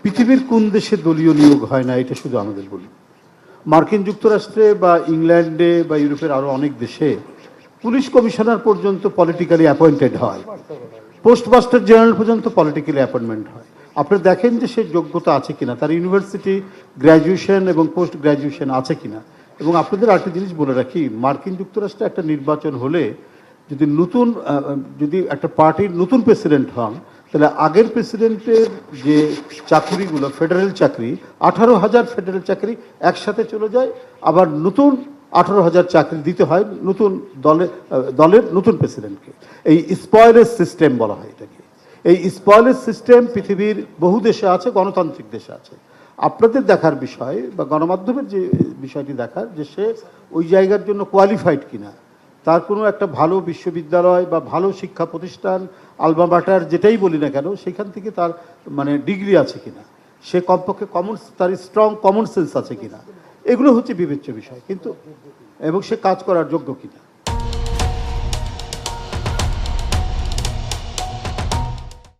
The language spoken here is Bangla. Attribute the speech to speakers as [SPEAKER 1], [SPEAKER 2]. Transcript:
[SPEAKER 1] পৃথিবীর কোন দেশে দলীয় নিয়োগ হয় না এটা শুধু আমাদের বলি। মার্কিন যুক্তরাষ্ট্রে বা ইংল্যান্ডে বা ইউরোপের আরও অনেক দেশে পুলিশ কমিশনার পর্যন্ত পলিটিক্যালি অ্যাপয়েন্টেড হয়, পোস্টমাস্টার জেনারেল পর্যন্ত পলিটিক্যালি অ্যাপয়েন্টমেন্ট হয়। আপনি দেখেন যে সে যোগ্যতা আছে কিনা, তার ইউনিভার্সিটি গ্র্যাজুয়েশন এবং পোস্ট গ্র্যাজুয়েশন আছে কিনা। এবং আপনাদের আরেকটা জিনিস বলে রাখি, মার্কিন যুক্তরাষ্ট্রে একটা নির্বাচন হলে যদি একটা পার্টির নতুন প্রেসিডেন্ট হন, তাহলে আগের প্রেসিডেন্টের যে চাকরিগুলো ফেডারেল চাকরি 18,000 ফেডারেল চাকরি একসাথে চলে যায়, আবার নতুন 18,000 চাকরি দিতে হয় নতুন দলের নতুন প্রেসিডেন্টকে। এই স্পয়েলের সিস্টেম বলা হয় এটাকে। এই স্পয়েলের সিস্টেম পৃথিবীর বহু দেশে আছে, গণতান্ত্রিক দেশে আছে। আপনাদের দেখার বিষয় বা গণমাধ্যমের যে বিষয়টি দেখার, যে সে ওই জায়গার জন্য কোয়ালিফাইড কিনা, তার কোনো একটা ভালো বিশ্ববিদ্যালয় বা ভালো শিক্ষা প্রতিষ্ঠান, আলমা মাটার যেটাই বলি না কেন, সেখান থেকে তার মানে ডিগ্রি আছে কিনা, সে কমপক্ষে তার স্ট্রং কমন সেন্স আছে কিনা, এগুলো হচ্ছে বিবেচ্য বিষয়। কিন্তু এবং সে কাজ করার যোগ্য কিনা।